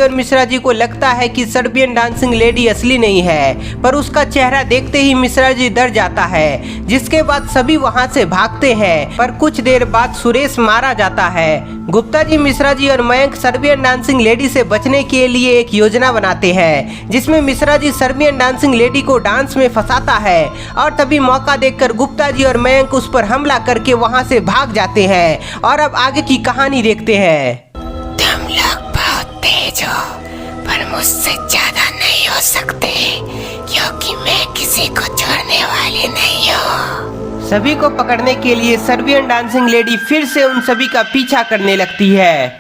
देखकर मिश्रा जी को लगता है कि सर्बियन डांसिंग लेडी असली नहीं है, पर उसका चेहरा देखते ही मिश्रा जी डर जाता है, जिसके बाद सभी वहां से भागते हैं। पर कुछ देर बाद सुरेश मारा जाता है। गुप्ता जी, मिश्रा जी और मयंक सर्बियन डांसिंग लेडी से बचने के लिए एक योजना बनाते हैं, जिसमें Mishra ji Serbian dancing lady को डांस में फंसाता है और तभी मौका देखकर गुप्ता जी और मयंक उस पर हमला करके वहां से भाग जाते हैं। और अब आगे की कहानी देखते हैं। तुम लोग बहुत तेज हो, पर मुझसे ज्यादा नहीं हो सकते, क्योंकि मैं किसी को छोड़ने वाली नहीं हूँ। सभी को पकड़ने के लिए सर्बियन डांसिंग लेडी फिर से उन सभी का पीछा करने लगती है।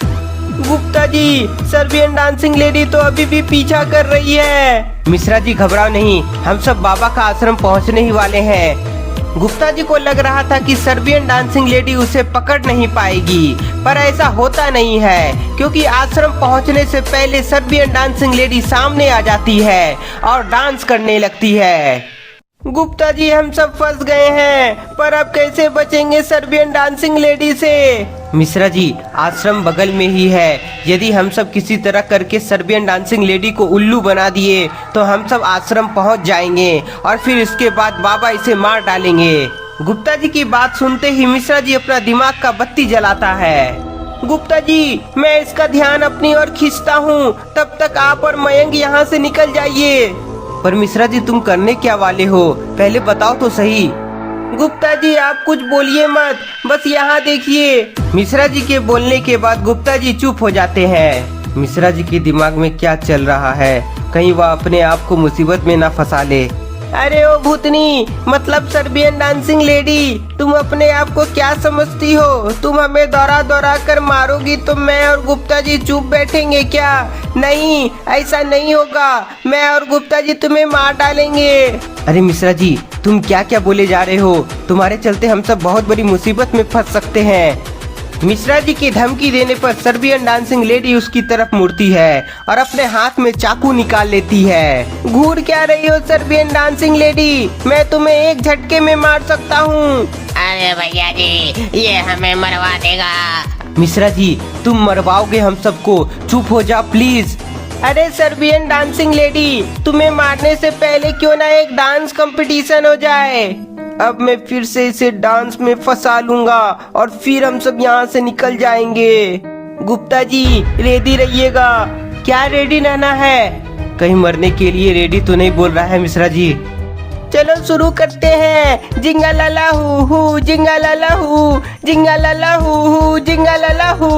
Gupta ji, Serbian dancing lady तो अभी भी पीछा कर रही है। मिश्रा जी घबराओ नहीं, हम सब बाबा का आश्रम पहुंचने ही वाले हैं। गुप्ता जी को लग रहा था कि सर्बियन डांसिंग लेडी उसे पकड़ नहीं पाएगी, पर ऐसा होता नहीं है, क्योंकि आश्रम पहुंचने से पहले सर्बियन डांसिंग लेडी सामने आ जाती है और डांस करने लगती है। गुप्ता जी, हम सब फंस गए हैं, पर अब कैसे बचेंगे सर्बियन डांसिंग लेडी से? मिश्रा जी, आश्रम बगल में ही है। यदि हम सब किसी तरह करके सर्बियन डांसिंग लेडी को उल्लू बना दिए तो हम सब आश्रम पहुंच जाएंगे और फिर इसके बाद बाबा इसे मार डालेंगे। गुप्ता जी की बात सुनते ही मिश्रा जी अपना दिमाग का बत्ती जलाता है। गुप्ता जी, मैं इसका ध्यान अपनी ओर खींचता हूँ, तब तक आप और मयंक यहाँ से निकल जाइए। पर मिश्रा जी, तुम करने क्या वाले हो, पहले बताओ तो सही। गुप्ता जी, आप कुछ बोलिए मत, बस यहाँ देखिए। मिश्रा जी के बोलने के बाद गुप्ता जी चुप हो जाते हैं। मिश्रा जी के दिमाग में क्या चल रहा है, कहीं वह अपने आप को मुसीबत में ना फंसा ले। अरे ओ भूतनी, मतलब सर्बियन डांसिंग लेडी, तुम अपने आप को क्या समझती हो? तुम हमें दौड़ा दौड़ा कर मारोगी तो मैं और गुप्ता जी चुप बैठेंगे क्या? नहीं, ऐसा नहीं होगा, मैं और गुप्ता जी तुम्हें मार डालेंगे। अरे मिश्रा जी, तुम क्या क्या बोले जा रहे हो? तुम्हारे चलते हम सब बहुत बड़ी मुसीबत में फंस सकते हैं। मिश्रा जी की धमकी देने पर सर्बियन डांसिंग लेडी उसकी तरफ मुड़ती है और अपने हाथ में चाकू निकाल लेती है। घूर क्या रही हो सर्बियन डांसिंग लेडी, मैं तुम्हें एक झटके में मार सकता हूँ। अरे भैया जी, ये हमें मरवा देगा। मिश्रा जी, तुम मरवाओगे हम सबको, चुप हो जा प्लीज। अरे सर्बियन डांसिंग लेडी, तुम्हें मारने से पहले क्यों ना एक डांस कंपटीशन हो जाए। अब मैं फिर से इसे डांस में फंसा लूंगा और फिर हम सब यहाँ से निकल जाएंगे। गुप्ता जी, रेडी रहिएगा। क्या रेडी रहना है? कहीं मरने के लिए रेडी तो नहीं बोल रहा है मिश्रा जी। चलो शुरू करते हैं। जिंगा लाला हू, जिंगा लाला हू, जिंगा लाला हू, जिंगा लाला हू।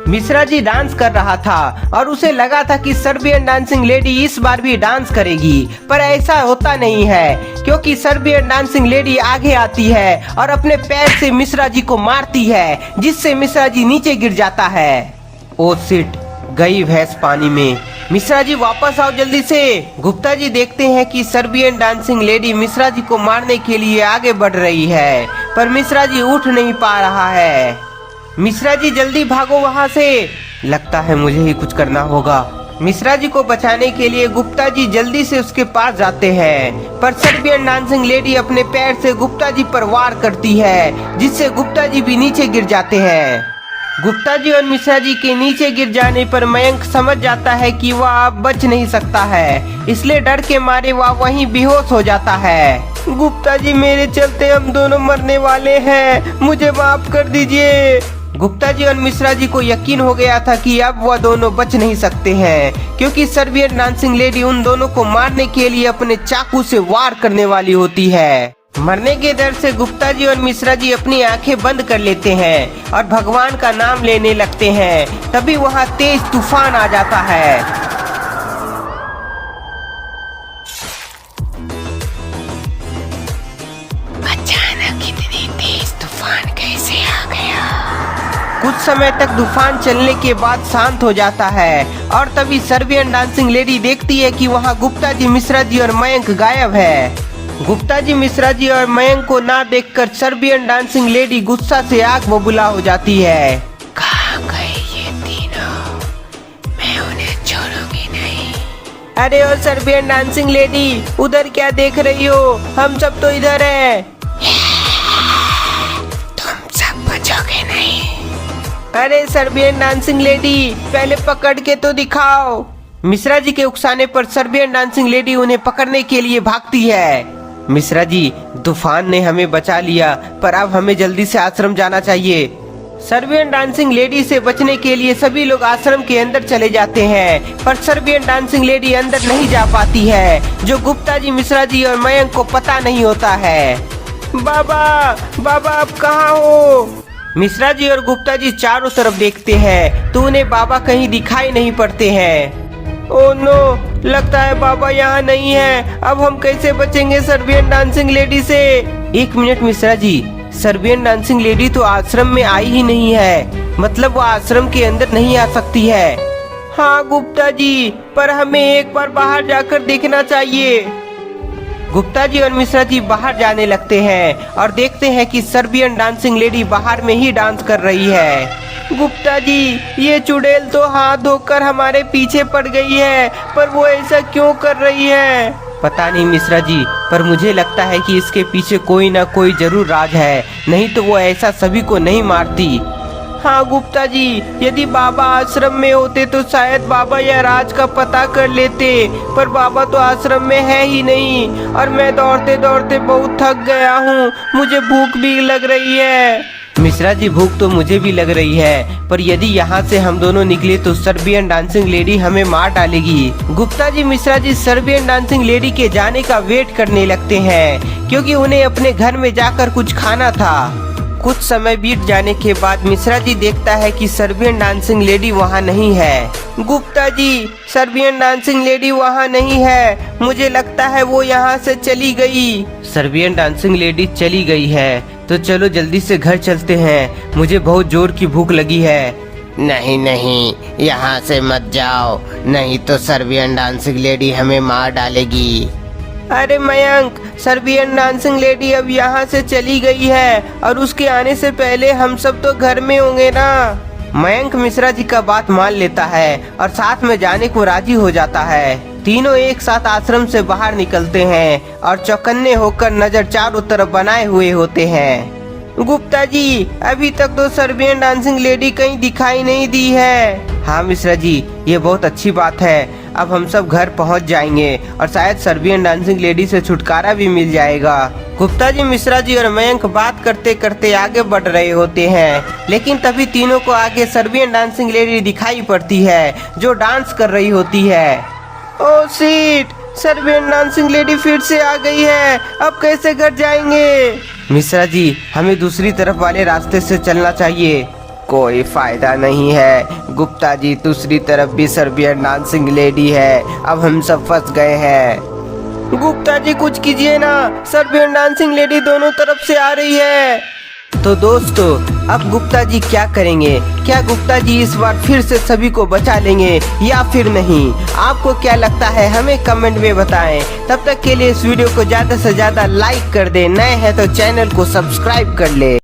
मिश्रा जी डांस कर रहा था और उसे लगा था कि सर्बियन डांसिंग लेडी इस बार भी डांस करेगी, पर ऐसा होता नहीं है, क्योंकि सर्बियन डांसिंग लेडी आगे आती है और अपने पैर से मिश्रा जी को मारती है, जिससे मिश्रा जी नीचे गिर जाता है। ओ शिट, गई भैंस पानी में। मिश्रा जी वापस आओ जल्दी से। गुप्ता जी देखते हैं कि Serbian dancing lady Mishra ji को मारने के लिए आगे बढ़ रही है, पर मिश्रा जी उठ नहीं पा रहा है। मिश्रा जी जल्दी भागो वहाँ से, लगता है मुझे ही कुछ करना होगा। मिश्रा जी को बचाने के लिए गुप्ता जी जल्दी से उसके पास जाते हैं, पर सर्बियन डांसिंग लेडी अपने पैर से गुप्ता जी पर वार करती है, जिससे गुप्ता जी भी नीचे गिर जाते हैं। गुप्ता जी और मिश्रा जी के नीचे गिर जाने पर मयंक समझ जाता है कि वह अब बच नहीं सकता है, इसलिए डर के मारे वह वहीं बेहोश हो जाता है। गुप्ता जी, मेरे चलते हम दोनों मरने वाले हैं, मुझे माफ कर दीजिए। गुप्ता जी और मिश्रा जी को यकीन हो गया था कि अब वह दोनों बच नहीं सकते हैं, क्योंकि सर्बियन डांसिंग लेडी उन दोनों को मारने के लिए अपने चाकू से वार करने वाली होती है। मरने के डर से गुप्ता जी और मिश्रा जी अपनी आंखें बंद कर लेते हैं और भगवान का नाम लेने लगते हैं। तभी वहाँ तेज तूफान आ जाता है। अचानक इतनी तेज तूफान कैसे आ गया? कुछ समय तक तूफान चलने के बाद शांत हो जाता है और तभी सर्बियन डांसिंग लेडी देखती है कि वहाँ गुप्ता जी, मिश्रा जी और मयंक गायब है। गुप्ता जी, मिश्रा जी और मयंक को ना देखकर सर्बियन डांसिंग लेडी गुस्सा से आग बबूला हो जाती है। कहाँ गए ये तीनों? मैं उन्हें छोड़ूंगी नहीं। अरे ओ सर्बियन डांसिंग लेडी, उधर क्या देख रही हो? हम सब तो इधर हैं। तुम सब बचोगे नहीं। अरे सर्बियन डांसिंग लेडी, पहले पकड़ के तो दिखाओ। मिश्रा जी के उकसाने पर सर्बियन डांसिंग लेडी उन्हें पकड़ने के लिए भागती है। मिश्रा जी, तूफान ने हमें बचा लिया, पर अब हमें जल्दी से आश्रम जाना चाहिए। सर्बियन डांसिंग लेडी से बचने के लिए सभी लोग आश्रम के अंदर चले जाते हैं, पर सर्बियन डांसिंग लेडी अंदर नहीं जा पाती है, जो गुप्ता जी, मिश्रा जी और मयंक को पता नहीं होता है। बाबा, बाबा आप कहाँ हो? मिश्रा जी और गुप्ता जी चारों तरफ देखते हैं तो उन्हें बाबा कहीं दिखाई नहीं पड़ते हैं। ओह नो, लगता है बाबा यहाँ नहीं है। अब हम कैसे बचेंगे सर्बियन डांसिंग लेडी से? एक minute Mishra ji, Serbian dancing lady तो आश्रम में आई ही नहीं है, मतलब वो आश्रम के अंदर नहीं आ सकती है। हाँ गुप्ता जी, पर हमें एक बार बाहर जाकर देखना चाहिए। गुप्ता जी और मिश्रा जी बाहर जाने लगते हैं और देखते हैं कि सर्बियन डांसिंग लेडी बाहर में ही डांस कर रही है। गुप्ता जी, ये चुड़ैल तो हाथ धोकर हमारे पीछे पड़ गई है, पर वो ऐसा क्यों कर रही है? पता नहीं मिश्रा जी, पर मुझे लगता है कि इसके पीछे कोई ना कोई जरूर राज है, नहीं तो वो ऐसा सभी को नहीं मारती। हाँ गुप्ता जी, यदि बाबा आश्रम में होते तो शायद बाबा यह राज का पता कर लेते, पर बाबा तो आश्रम में है ही नहीं और मैं दौड़ते दौड़ते बहुत थक गया हूँ, मुझे भूख भी लग रही है। मिश्रा जी, भूख तो मुझे भी लग रही है, पर यदि यहाँ से हम दोनों निकले तो सर्बियन डांसिंग लेडी हमें मार डालेगी। Gupta ji, Mishra ji Serbian dancing lady के जाने का वेट करने लगते हैं, क्योंकि उन्हें अपने घर में जाकर कुछ खाना था। कुछ समय बीत जाने के बाद मिश्रा जी देखता है कि सर्बियन डांसिंग लेडी वहाँ नहीं है। Gupta ji, Serbian dancing lady वहाँ नहीं है, मुझे लगता है वो यहाँ से चली गई। सर्बियन डांसिंग लेडी चली गई है तो चलो जल्दी से घर चलते हैं, मुझे बहुत जोर की भूख लगी है। नहीं नहीं, यहाँ से मत जाओ, नहीं तो सर्बियन डांसिंग लेडी हमें मार डालेगी। अरे मयंक, सर्बियन डांसिंग लेडी अब यहाँ से चली गई है और उसके आने से पहले हम सब तो घर में होंगे ना। मयंक मिश्रा जी का बात मान लेता है और साथ में जाने को राजी हो जाता है। तीनों एक साथ आश्रम से बाहर निकलते हैं और चौकन्ने होकर नजर चारों तरफ बनाए हुए होते हैं। गुप्ता जी, अभी तक तो सर्बियन डांसिंग लेडी कहीं दिखाई नहीं दी है। हाँ मिश्रा जी, ये बहुत अच्छी बात है, अब हम सब घर पहुंच जाएंगे और शायद सर्बियन डांसिंग लेडी से छुटकारा भी मिल जाएगा। गुप्ता जी, मिश्रा जी और मयंक बात करते करते आगे बढ़ रहे होते हैं, लेकिन तभी तीनों को आगे सर्बियन डांसिंग लेडी दिखाई पड़ती है जो डांस कर रही होती है। Oh shit, Serbian dancing lady फिर से आ गई है, अब कैसे घर जाएंगे? मिश्रा जी, हमें दूसरी तरफ वाले रास्ते से चलना चाहिए। कोई फायदा नहीं है गुप्ता जी, दूसरी तरफ भी सर्बियन डांसिंग लेडी है, अब हम सब फंस गए हैं। गुप्ता जी कुछ कीजिए ना, सर्बियन डांसिंग लेडी दोनों तरफ से आ रही है। तो दोस्तों, अब गुप्ता जी क्या करेंगे? क्या गुप्ता जी इस बार फिर से सभी को बचा लेंगे या फिर नहीं? आपको क्या लगता है हमें कमेंट में बताएं। तब तक के लिए इस वीडियो को ज्यादा से ज्यादा लाइक कर दें, नए हैं तो चैनल को सब्सक्राइब कर ले।